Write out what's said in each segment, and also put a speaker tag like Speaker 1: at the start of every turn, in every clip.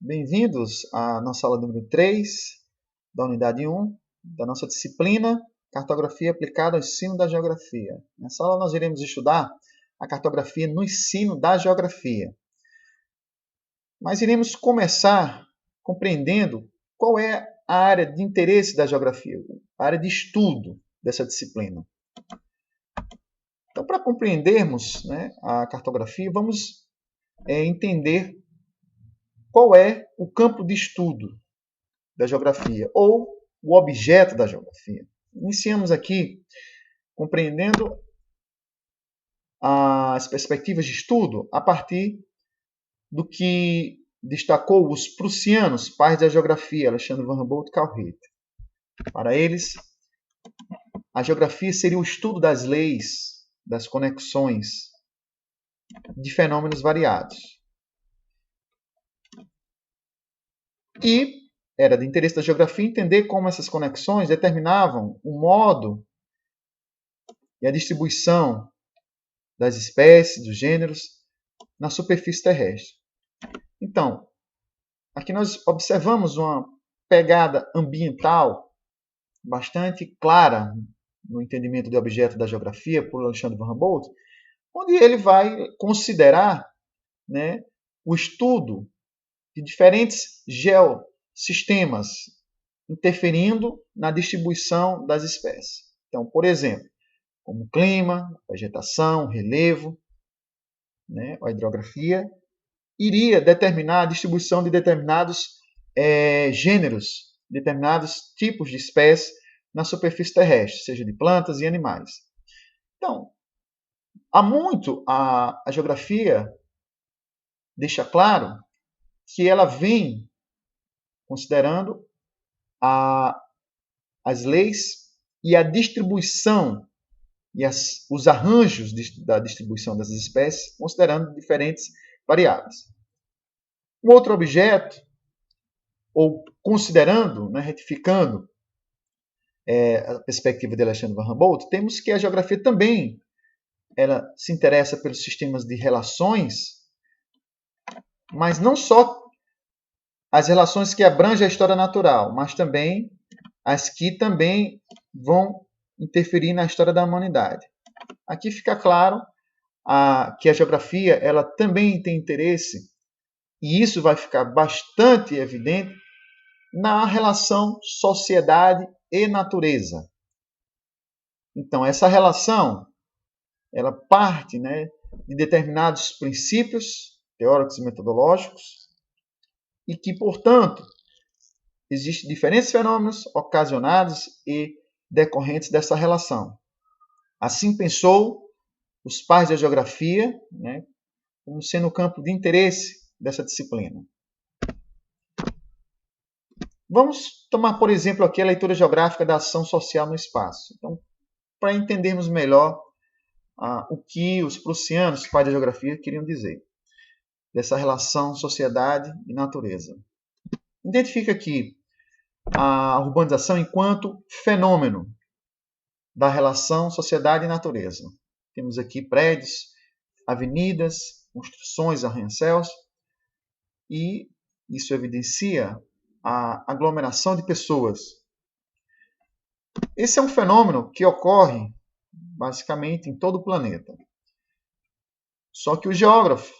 Speaker 1: Bem-vindos à nossa aula número 3 da unidade 1 da nossa disciplina Cartografia aplicada ao ensino da geografia. Nessa aula nós iremos estudar a cartografia no ensino da geografia. Mas iremos começar compreendendo qual é a área de interesse da geografia, a área de estudo dessa disciplina. Então, para compreendermos, a cartografia, vamos entender qual é o campo de estudo da geografia, ou o objeto da geografia. Iniciamos aqui compreendendo as perspectivas de estudo a partir do que destacou os prussianos, pais da geografia, Alexandre von Humboldt e Carl Ritter. Para eles, a geografia seria o estudo das leis, das conexões de fenômenos variados. E era de interesse da geografia entender como essas conexões determinavam o modo e a distribuição das espécies, dos gêneros, na superfície terrestre. Então, aqui nós observamos uma pegada ambiental bastante clara no entendimento do objeto da geografia por Alexandre von Humboldt, onde ele vai considerar o estudo de diferentes geossistemas interferindo na distribuição das espécies. Então, por exemplo, como clima, vegetação, relevo, a hidrografia, iria determinar a distribuição de determinados gêneros, determinados tipos de espécies na superfície terrestre, seja de plantas e animais. Então, há muito a geografia deixa claro que ela vem considerando as leis e a distribuição e os arranjos da distribuição das espécies, considerando diferentes variáveis. Um outro objeto, ou considerando, retificando a perspectiva de Alexandre von Humboldt, temos que a geografia também ela se interessa pelos sistemas de relações, mas não só as relações que abrangem a história natural, mas também as que também vão interferir na história da humanidade. Aqui fica claro que a geografia ela também tem interesse, e isso vai ficar bastante evidente na relação sociedade e natureza. Então, essa relação ela parte de determinados princípios teóricos e metodológicos, e que, portanto, existem diferentes fenômenos ocasionados e decorrentes dessa relação. Assim pensou os pais da geografia, como sendo o campo de interesse dessa disciplina. Vamos tomar, por exemplo, aqui a leitura geográfica da ação social no espaço. Então, para entendermos melhor o que os prussianos, pais da geografia, queriam dizer dessa relação sociedade e natureza. Identifica aqui a urbanização enquanto fenômeno da relação sociedade e natureza. Temos aqui prédios, avenidas, construções, arranha-céus, e isso evidencia a aglomeração de pessoas. Esse é um fenômeno que ocorre basicamente em todo o planeta. Só que o geógrafo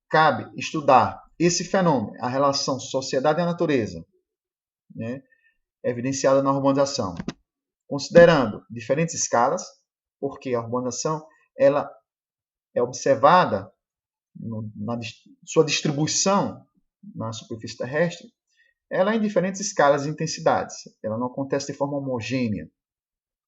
Speaker 1: cabe estudar esse fenômeno, a relação sociedade e natureza, evidenciada na urbanização, considerando diferentes escalas, porque a urbanização ela é observada na sua distribuição na superfície terrestre, ela é em diferentes escalas e intensidades. Ela não acontece de forma homogênea.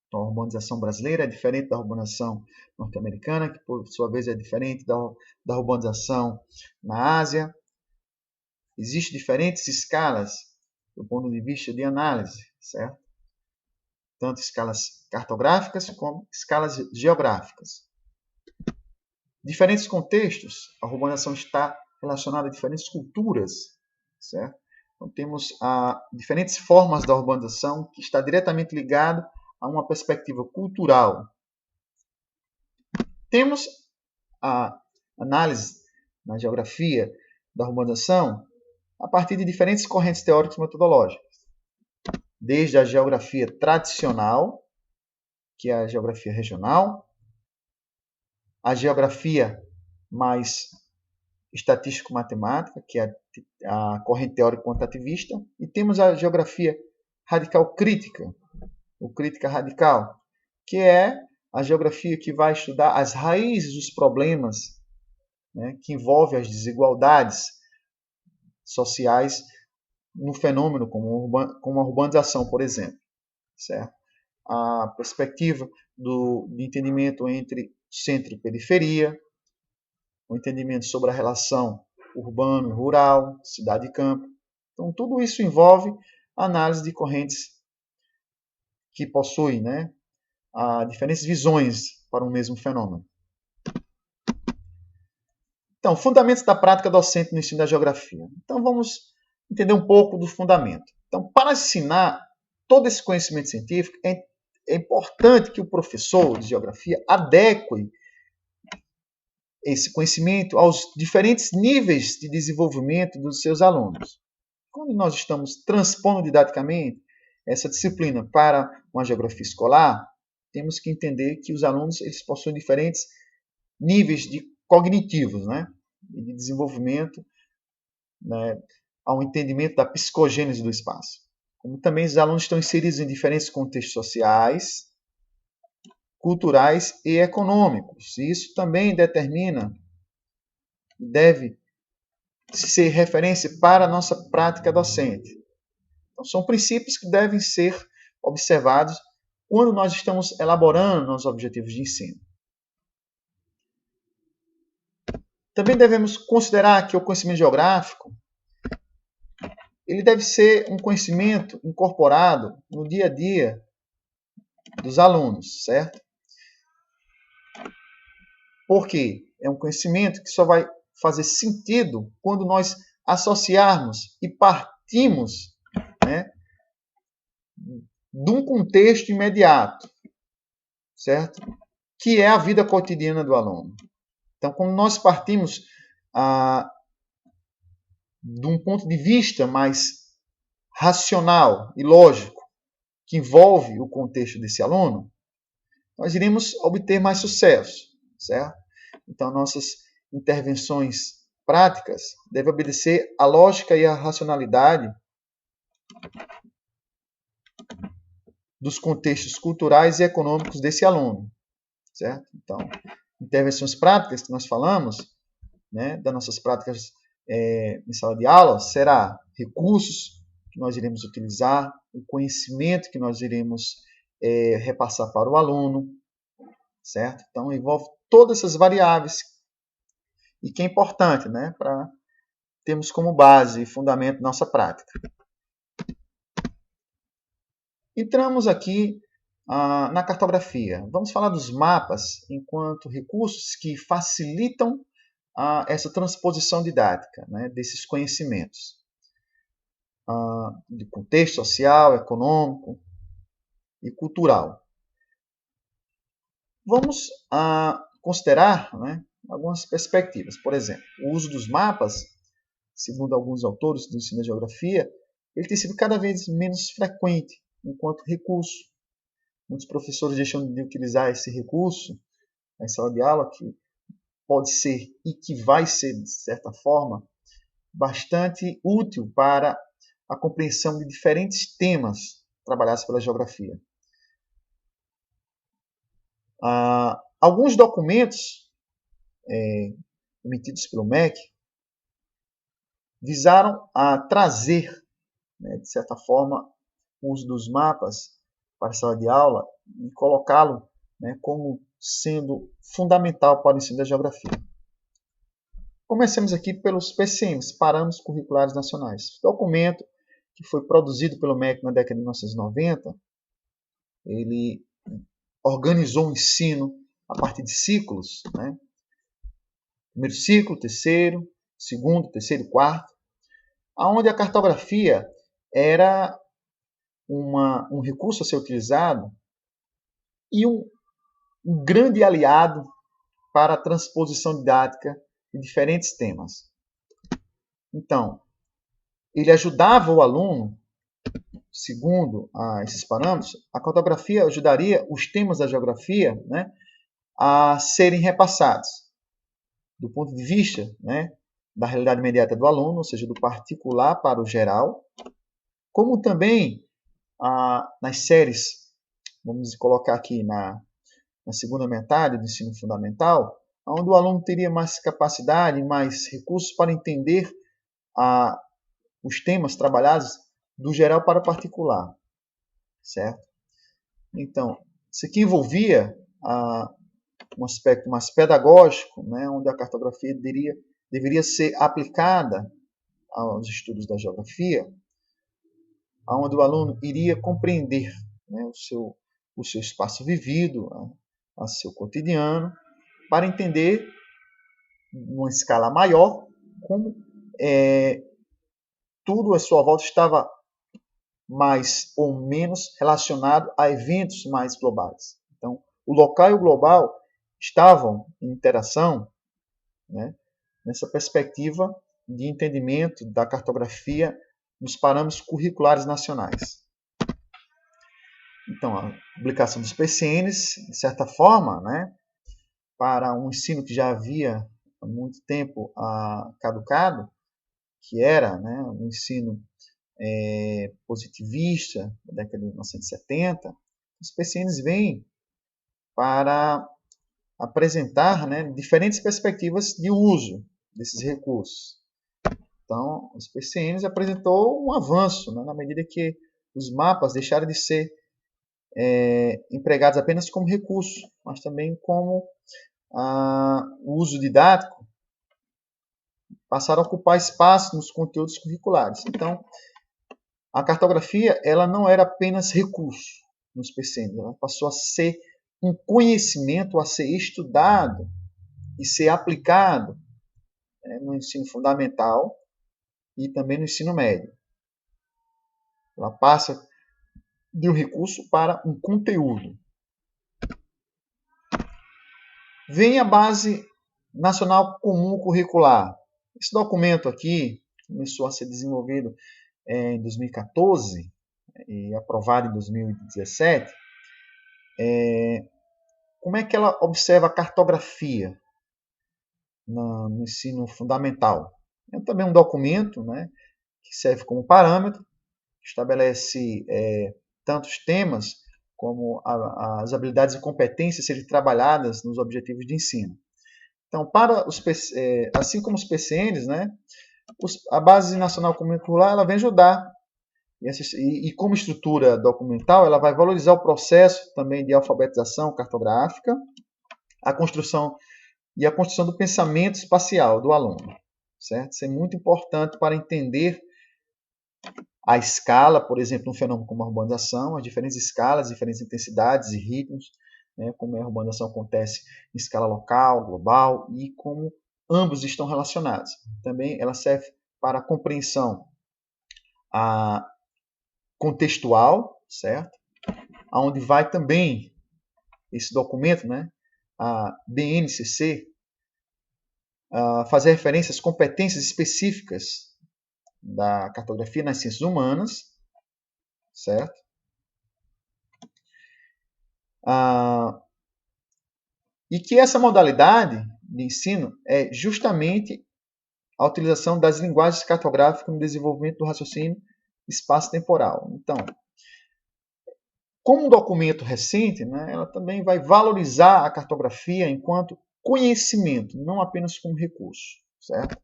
Speaker 1: Então, a urbanização brasileira é diferente da urbanização norte-americana, que por sua vez é diferente da urbanização na Ásia. Existem diferentes escalas do ponto de vista de análise, certo? Tanto escalas cartográficas como escalas geográficas. Diferentes contextos, a urbanização está relacionada a diferentes culturas, certo? Então, temos diferentes formas da urbanização que está diretamente ligado a uma perspectiva cultural. Temos a análise na geografia da urbanização a partir de diferentes correntes teóricas e metodológicas, desde a geografia tradicional, que é a geografia regional, a geografia mais estatístico-matemática, que é a corrente teórica quantitativista, e temos a geografia radical crítica, ou crítica radical, que é a geografia que vai estudar as raízes dos problemas, né, que envolvem as desigualdades sociais no fenômeno como a urbanização, por exemplo. Certo? A perspectiva de entendimento entre centro e periferia, o entendimento sobre a relação urbano e rural, cidade e campo. Então, tudo isso envolve a análise de correntes que possuem, né, diferentes visões para um mesmo fenômeno. Então, fundamentos da prática docente no ensino da geografia. Então, vamos entender um pouco do fundamento. Então, para ensinar todo esse conhecimento científico, é importante que o professor de geografia adeque esse conhecimento aos diferentes níveis de desenvolvimento dos seus alunos. Quando nós estamos transpondo didaticamente essa disciplina para uma geografia escolar, temos que entender que os alunos eles possuem diferentes níveis de cognitivos, né, de desenvolvimento, né, ao entendimento da psicogênese do espaço. Como também os alunos estão inseridos em diferentes contextos sociais, culturais e econômicos. E isso também determina, deve ser referência para a nossa prática docente. Então, são princípios que devem ser observados quando nós estamos elaborando nossos objetivos de ensino. Também devemos considerar que o conhecimento geográfico ele deve ser um conhecimento incorporado no dia a dia dos alunos, certo? Porque é um conhecimento que só vai fazer sentido quando nós associarmos e partimos, né, de um contexto imediato, certo? Que é a vida cotidiana do aluno. Então, quando nós partimos de um ponto de vista mais racional e lógico, que envolve o contexto desse aluno, nós iremos obter mais sucesso, certo? Então, nossas intervenções práticas devem obedecer à lógica e à racionalidade dos contextos culturais e econômicos desse aluno, certo? Então, intervenções práticas que nós falamos, né, das nossas práticas em sala de aula, será recursos que nós iremos utilizar, o conhecimento que nós iremos repassar para o aluno, certo? Então, envolve todas essas variáveis e que é importante, né, para termos como base e fundamento nossa prática. Entramos aqui na cartografia. Vamos falar dos mapas enquanto recursos que facilitam essa transposição didática, né, desses conhecimentos de contexto social, econômico e cultural. Vamos considerar, né, algumas perspectivas. Por exemplo, o uso dos mapas, segundo alguns autores do ensino da geografia, ele tem sido cada vez menos frequente enquanto recurso. Muitos professores deixam de utilizar esse recurso na sala de aula, que pode ser e que vai ser, de certa forma, bastante útil para a compreensão de diferentes temas trabalhados pela geografia. Alguns documentos emitidos pelo MEC visaram a trazer, né, de certa forma, o uso dos mapas para a sala de aula e colocá-lo, né, como sendo fundamental para o ensino da geografia. Comecemos aqui pelos PCMs, Parâmetros Curriculares Nacionais. Documento que foi produzido pelo MEC na década de 1990, ele organizou o ensino a partir de ciclos, né? Primeiro ciclo, terceiro, segundo, terceiro e quarto, onde a cartografia era um recurso a ser utilizado e um grande aliado para a transposição didática de diferentes temas. Então, ele ajudava o aluno, segundo esses parâmetros, a cartografia ajudaria os temas da geografia, né, a serem repassados do ponto de vista, né, da realidade imediata do aluno, ou seja, do particular para o geral, como também nas séries, vamos colocar aqui na segunda metade do ensino fundamental, onde o aluno teria mais capacidade, mais recursos para entender os temas trabalhados do geral para o particular, certo? Então, isso aqui envolvia um aspecto mais pedagógico, né, onde a cartografia deveria ser aplicada aos estudos da geografia, onde o aluno iria compreender, né, o seu espaço vivido, a seu cotidiano, para entender, numa escala maior, como tudo à sua volta estava mais ou menos relacionado a eventos mais globais. Então, o local e o global estavam em interação, né, nessa perspectiva de entendimento da cartografia nos parâmetros curriculares nacionais. Então, a publicação dos PCNs, de certa forma, né, para um ensino que já havia há muito tempo caducado, que era, né, um ensino positivista, da década de 1970, os PCNs vêm para apresentar, né, diferentes perspectivas de uso desses recursos. Então, os PCNs apresentou um avanço, né, na medida que os mapas deixaram de ser empregados apenas como recurso, mas também como o uso didático, passaram a ocupar espaço nos conteúdos curriculares. Então, a cartografia ela não era apenas recurso nos PCNs, ela passou a ser um conhecimento a ser estudado e ser aplicado, né, no ensino fundamental e também no ensino médio. Ela passa de um recurso para um conteúdo. Vem a Base Nacional Comum Curricular. Esse documento aqui começou a ser desenvolvido em 2014 e aprovado em 2017. Como é que ela observa a cartografia no ensino fundamental? É também um documento, né, que serve como parâmetro, estabelece tantos temas como as habilidades e competências serem trabalhadas nos objetivos de ensino. Então, assim como os PCNs, né, a Base Nacional Comum Curricular ela vem ajudar. E como estrutura documental, ela vai valorizar o processo também de alfabetização cartográfica, a construção do pensamento espacial do aluno, certo? Isso é muito importante para entender a escala, por exemplo, um fenômeno como a urbanização, as diferentes escalas, diferentes intensidades e ritmos, né, como a urbanização acontece em escala local, global e como ambos estão relacionados. Também ela serve para a compreensão contextual, certo? Onde vai também esse documento, né, a BNCC, fazer referência às competências específicas da cartografia nas ciências humanas, certo? E que essa modalidade de ensino é justamente a utilização das linguagens cartográficas no desenvolvimento do raciocínio espaço-temporal. Então, como um documento recente, né, ela também vai valorizar a cartografia enquanto conhecimento, não apenas como recurso, certo?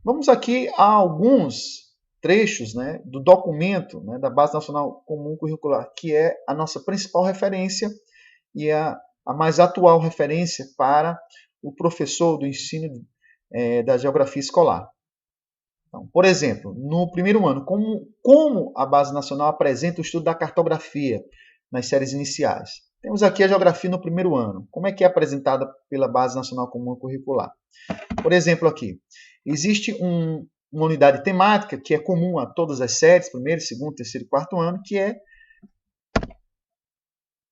Speaker 1: Vamos aqui a alguns trechos, né, do documento, né, da Base Nacional Comum Curricular, que é a nossa principal referência e a mais atual referência para o professor do ensino da geografia escolar. Então, por exemplo, no primeiro ano, como a Base Nacional apresenta o estudo da cartografia nas séries iniciais? Temos aqui a geografia no primeiro ano. Como é que é apresentada pela Base Nacional Comum Curricular? Por exemplo, aqui, existe uma unidade temática que é comum a todas as séries, primeiro, segundo, terceiro e quarto ano, que é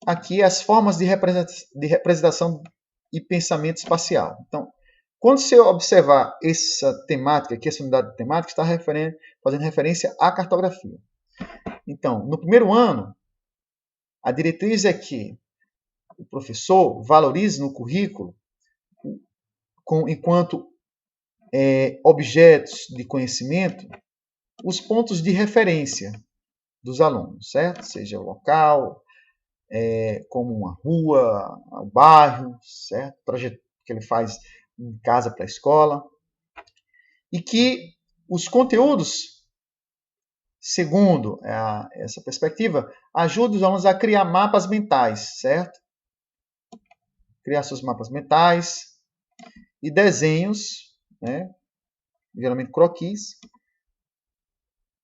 Speaker 1: aqui as formas de representação e pensamento espacial. Então, Quando você observar essa temática aqui, essa unidade temática, está fazendo referência à cartografia. Então, no primeiro ano, a diretriz é que o professor valorize no currículo, enquanto objetos de conhecimento, os pontos de referência dos alunos, certo? Seja o local, como uma rua, o bairro, certo? O trajeto que ele faz de casa para a escola. E que os conteúdos, segundo essa perspectiva, ajudam os alunos a criar mapas mentais, certo? Criar seus mapas mentais e desenhos, né? Geralmente croquis,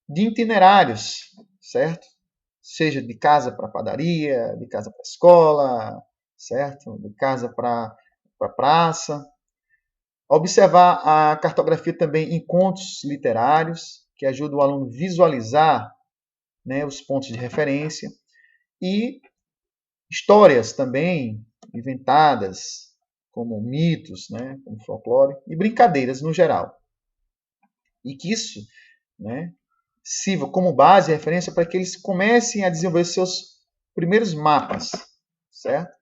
Speaker 1: de itinerários, certo? Seja de casa para padaria, de casa para escola, certo? De casa para praça. Observar a cartografia também em contos literários, que ajudam o aluno a visualizar, né, os pontos de referência. E histórias também inventadas, como mitos, né, como folclore, e brincadeiras no geral. E que isso, né, sirva como base e referência para que eles comecem a desenvolver seus primeiros mapas, certo?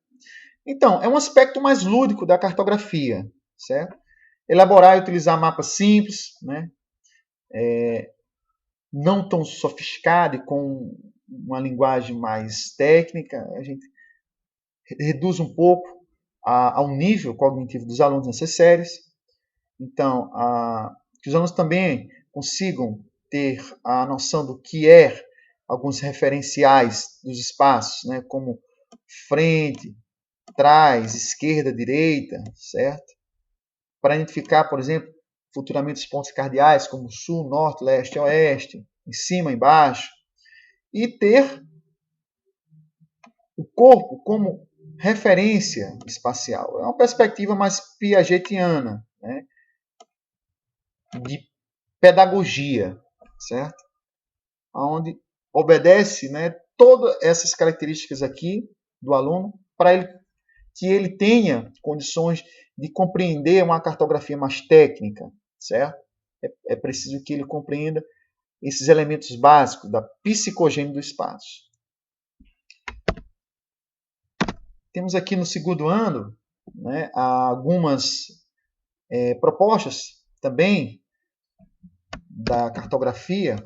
Speaker 1: Então, é um aspecto mais lúdico da cartografia, certo? Elaborar e utilizar mapas simples, né? Não tão sofisticado e com uma linguagem mais técnica. A gente reduz um pouco ao nível cognitivo dos alunos nessas séries. Então, que os alunos também consigam ter a noção do que é alguns referenciais dos espaços, né? Como frente, trás, esquerda, direita, certo? Para identificar, por exemplo, futuramente os pontos cardeais, como sul, norte, leste, oeste, em cima, embaixo, e ter o corpo como referência espacial. É uma perspectiva mais piagetiana, né? De pedagogia, certo? Onde obedece, né, todas essas características aqui do aluno para que ele tenha condições de compreender uma cartografia mais técnica, certo? É preciso que ele compreenda esses elementos básicos da psicogênese do espaço. Temos aqui no segundo ano, né, algumas propostas também da cartografia,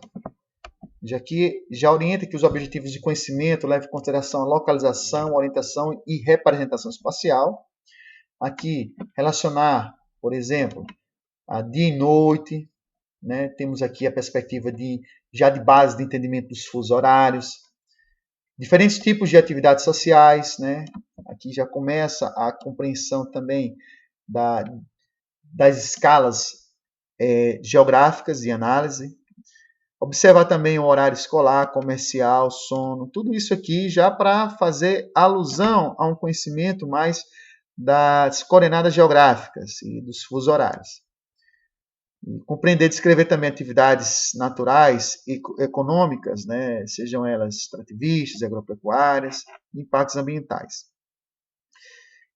Speaker 1: já orienta que os objetivos de conhecimento levem em consideração a localização, orientação e representação espacial. Aqui, relacionar, por exemplo, a dia e noite, né? Temos aqui a perspectiva já de base de entendimento dos fusos horários, diferentes tipos de atividades sociais, né? Aqui já começa a compreensão também das escalas geográficas de análise. Observar também o horário escolar, comercial, sono, tudo isso aqui já para fazer alusão a um conhecimento mais das coordenadas geográficas e dos fusos horários. E compreender e descrever também atividades naturais e econômicas, né, sejam elas extrativistas, agropecuárias, impactos ambientais.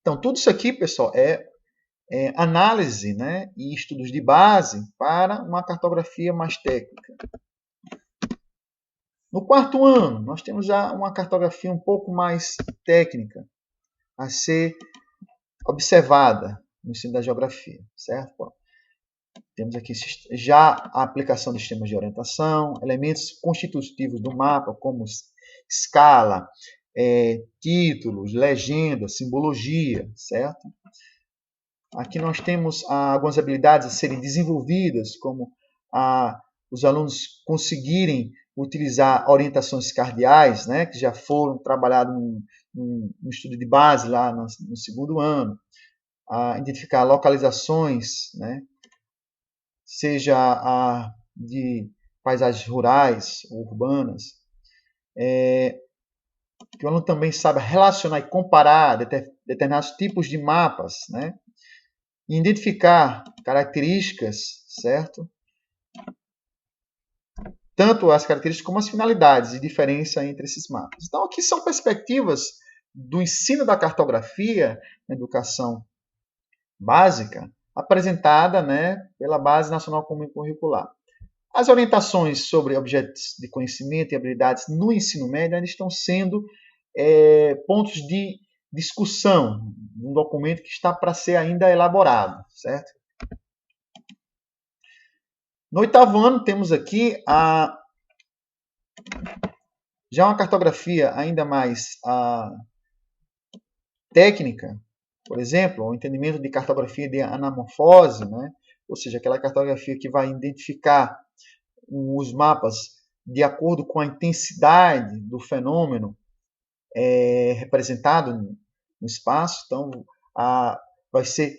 Speaker 1: Então, tudo isso aqui, pessoal, é análise, né, e estudos de base para uma cartografia mais técnica. No quarto ano, nós temos já uma cartografia um pouco mais técnica a ser observada no ensino da geografia, certo? Bom, temos aqui já a aplicação de sistemas de orientação, elementos constitutivos do mapa, como escala, títulos, legenda, simbologia, certo? Aqui nós temos algumas habilidades a serem desenvolvidas, como os alunos conseguirem utilizar orientações cardeais, né, que já foram trabalhadas no estudo de base lá no segundo ano, identificar localizações, né, seja de paisagens rurais ou urbanas, que o aluno também saiba relacionar e comparar determinados tipos de mapas, né, e identificar características, certo? Tanto as características como as finalidades e diferença entre esses mapas. Então, aqui são perspectivas do ensino da cartografia na educação básica, apresentada, né, pela Base Nacional Comum Curricular. As orientações sobre objetos de conhecimento e habilidades no ensino médio ainda estão sendo pontos de discussão, um documento que está para ser ainda elaborado, certo? No 8º ano, temos aqui já uma cartografia ainda mais técnica, por exemplo, o entendimento de cartografia de anamorfose, né? Ou seja, aquela cartografia que vai identificar os mapas de acordo com a intensidade do fenômeno representado no espaço. Então, vai ser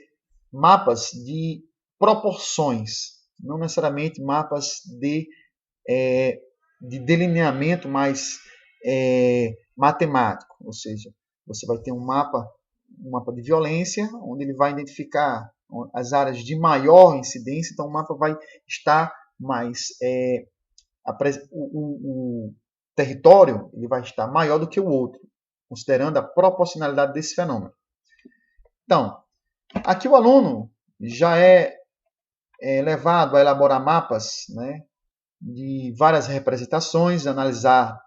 Speaker 1: mapas de proporções, não necessariamente mapas de delineamento mais matemático, ou seja, você vai ter um mapa de violência, onde ele vai identificar as áreas de maior incidência, então o mapa vai estar mais o território ele vai estar maior do que o outro, considerando a proporcionalidade desse fenômeno. Então, aqui o aluno já é levado a elaborar mapas, né, de várias representações, analisar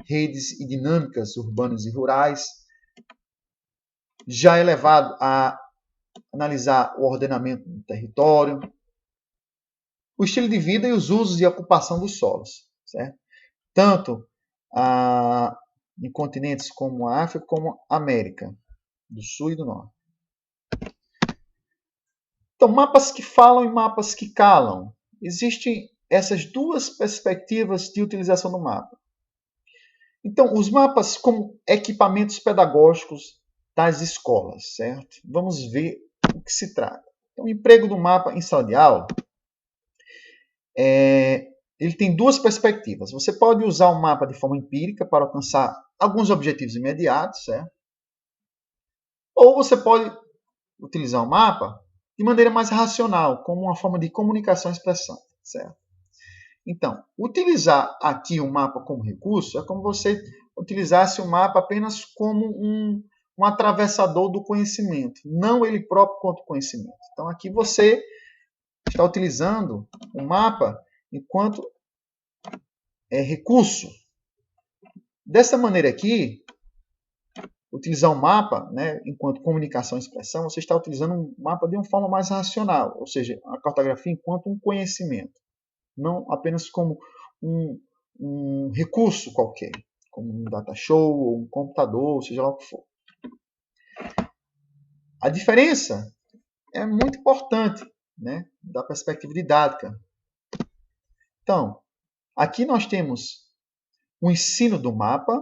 Speaker 1: redes e dinâmicas urbanas e rurais, já é levado a analisar o ordenamento do território, o estilo de vida e os usos e ocupação dos solos, certo? Tanto em continentes como a África, como a América do Sul e do Norte. Então, mapas que falam e mapas que calam. Existem essas duas perspectivas de utilização do mapa. Então, os mapas como equipamentos pedagógicos das escolas, certo? Vamos ver o que se trata. Então, o emprego do mapa em sala de aula, ele tem duas perspectivas. Você pode usar o mapa de forma empírica para alcançar alguns objetivos imediatos, certo? Ou você pode utilizar o mapa de maneira mais racional, como uma forma de comunicação e expressão, certo? Então, utilizar aqui o mapa como recurso é como você utilizasse o mapa apenas como um atravessador do conhecimento, não ele próprio quanto conhecimento. Então, aqui você está utilizando o mapa enquanto recurso. Dessa maneira aqui, utilizar o mapa, né, enquanto comunicação e expressão, você está utilizando um mapa de uma forma mais racional, ou seja, a cartografia enquanto um conhecimento, não apenas como um recurso qualquer, como um data show, ou um computador, seja lá o que for. A diferença é muito importante, né, da perspectiva didática. Então, aqui nós temos o ensino do mapa,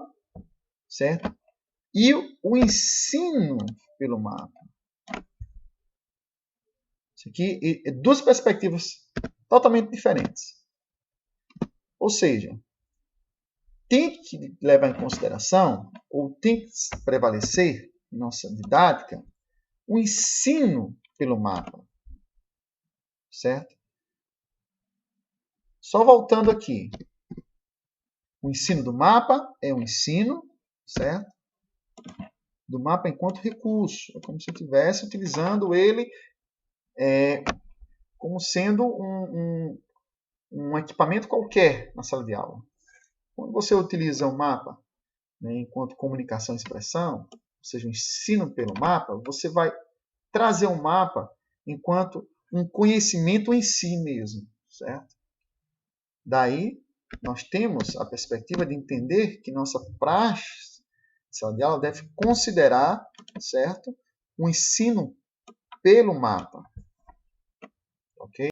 Speaker 1: certo? E o ensino pelo mapa. Isso aqui é duas perspectivas totalmente diferentes. Ou seja, tem que levar em consideração, ou tem que prevalecer em nossa didática, o ensino pelo mapa. Certo? Só voltando aqui. O ensino do mapa é um ensino, certo? Do mapa enquanto recurso. É como se eu estivesse utilizando ele como sendo um equipamento qualquer na sala de aula. Quando você utiliza o mapa, né, enquanto comunicação e expressão, ou seja, o ensino pelo mapa, você vai trazer o mapa enquanto um conhecimento em si mesmo, certo? Daí, nós temos a perspectiva de entender que nossa praxe de sala de aula deve considerar, certo, o ensino pelo mapa.